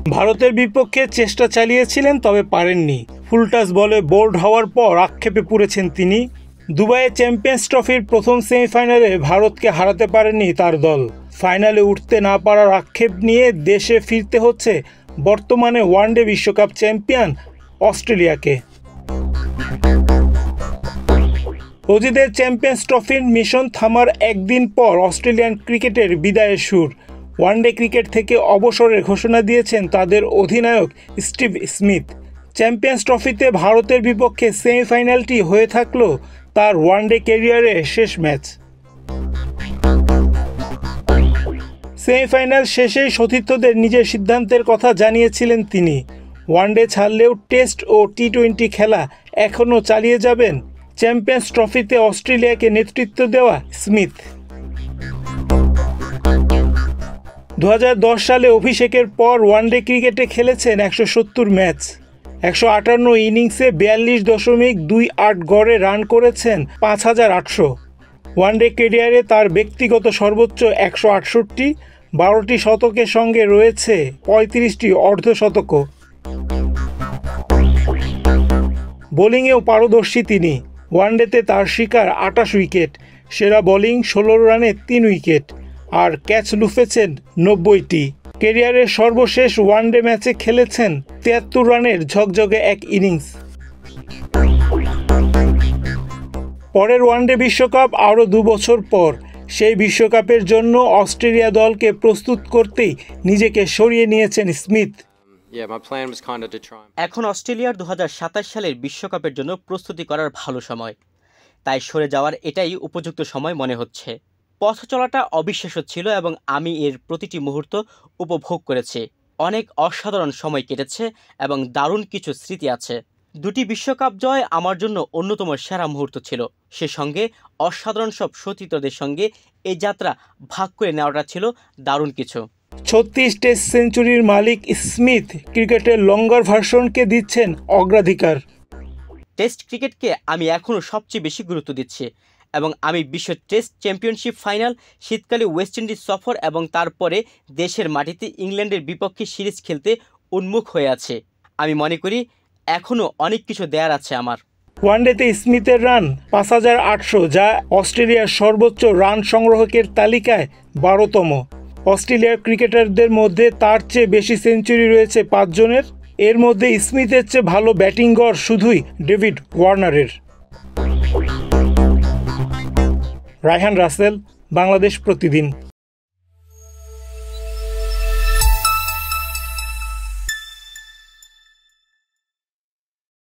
ভারতের বিপক্ষে চেষ্টা চালিয়েছিলেন, তবে পারেননি। ফুলটাস বলে বোল্ড হওয়ার পর আক্ষেপে পড়েছেন তিনি। দুবাইয়ে চ্যাম্পিয়ন্স ট্রফির প্রথম সেমিফাইনালে ভারতকে হারাতে পারেনি তার দল। ফাইনালে উঠতে না পারার আক্ষেপ নিয়ে দেশে ফিরতে হচ্ছে বর্তমানে ওয়ানডে বিশ্বকাপ চ্যাম্পিয়ন অস্ট্রেলিয়াকে। অজিদের চ্যাম্পিয়ন্স ট্রফির মিশন থামার একদিন পর অস্ট্রেলিয়ান ক্রিকেটের বিদায়ের সুর। ওয়ানডে ক্রিকেট থেকে অবসরের ঘোষণা দিয়েছেন তাদের অধিনায়ক স্টিভ স্মিথ। চ্যাম্পিয়ন্স ট্রফিতে ভারতের বিপক্ষে সেমিফাইনালটি হয়ে থাকলো তার ওয়ানডে ক্যারিয়ারে শেষ ম্যাচ। সেমিফাইনাল শেষেই সতীর্থদের নিজের সিদ্ধান্তের কথা জানিয়েছিলেন তিনি। ওয়ানডে ছাড়লেও টেস্ট ও টি-20 খেলা এখনও চালিয়ে যাবেন চ্যাম্পিয়ন্স ট্রফিতে অস্ট্রেলিয়াকে নেতৃত্ব দেওয়া স্মিথ। 2010 সালে অভিষেকের পর ওয়ানডে ক্রিকেটে খেলেছেন 170 ম্যাচ। 158 ইনিংসে 42.28 গড়ে রান করেছেন 5800। ওয়ানডে ক্যারিয়ারে তার ব্যক্তিগত সর্বোচ্চ 168, 12টি শতকের সঙ্গে রয়েছে 35টি অর্ধশতকও। বোলিংয়েও পারদর্শী তিনি। ওয়ানডেতে তার শিকার 28 উইকেট, সেরা বোলিং 16 রানে 3 উইকেট, আর ক্যাচ লুফেছেন 90টি। ক্যারিয়ারের সর্বশেষ ওয়ানডে ম্যাচে খেলেছেন 73 রানের ঝকঝকে এক ইনিংস। পরের ওয়ানডে বিশ্বকাপ আরও 2 বছর পর। সেই বিশ্বকাপের জন্য অস্ট্রেলিয়া দলকে প্রস্তুত করতেই নিজেকে সরিয়ে নিয়েছেন স্মিথ। এখন অস্ট্রেলিয়ার 2027 সালের বিশ্বকাপের জন্য প্রস্তুতি করার ভালো সময়, তাই সরে যাওয়ার এটাই উপযুক্ত সময় মনে হচ্ছে। পথ চলাটা অবিশ্বাস্য ছিল এবং আমি এর প্রতিটি মুহূর্ত উপভোগ করেছি। অনেক অসাধারণ সময় কেটেছে এবং দারুণ কিছু স্মৃতি আছে। 2টি বিশ্বকাপ জয় আমার জন্য অন্যতম সেরা মুহূর্ত ছিল। সে সঙ্গে অসাধারণ সব সতীর্থদের সঙ্গে এই যাত্রা ভাগ করে নেওয়াটা ছিল দারুণ কিছু। 36 টেস্ট সেঞ্চুরির মালিক স্মিথ ক্রিকেটের লঙ্গার ভার্সনকে দিচ্ছেন অগ্রাধিকার। টেস্ট ক্রিকেটকে আমি এখনও সবচেয়ে বেশি গুরুত্ব দিচ্ছি এবং আমি বিশ্ব টেস্ট চ্যাম্পিয়নশিপ ফাইনাল, শীতকালে ওয়েস্ট ইন্ডিজ সফর এবং তারপরে দেশের মাটিতে ইংল্যান্ডের বিপক্ষে সিরিজ খেলতে উন্মুখ হয়ে আছে। আমি মনে করি এখনও অনেক কিছু দেওয়ার আছে আমার। ওয়ানডেতে স্মিথের রান 5800, যা অস্ট্রেলিয়ার সর্বোচ্চ রান সংগ্রাহকের তালিকায় 12তম। অস্ট্রেলিয়ার ক্রিকেটারদের মধ্যে তার চেয়ে বেশি সেঞ্চুরি রয়েছে 5 জনের। এর মধ্যে স্মিথের চেয়ে ভালো ব্যাটিং গড় শুধুই ডেভিড ওয়ার্নারের। রায়হান রাসেল, বাংলাদেশ প্রতিদিন।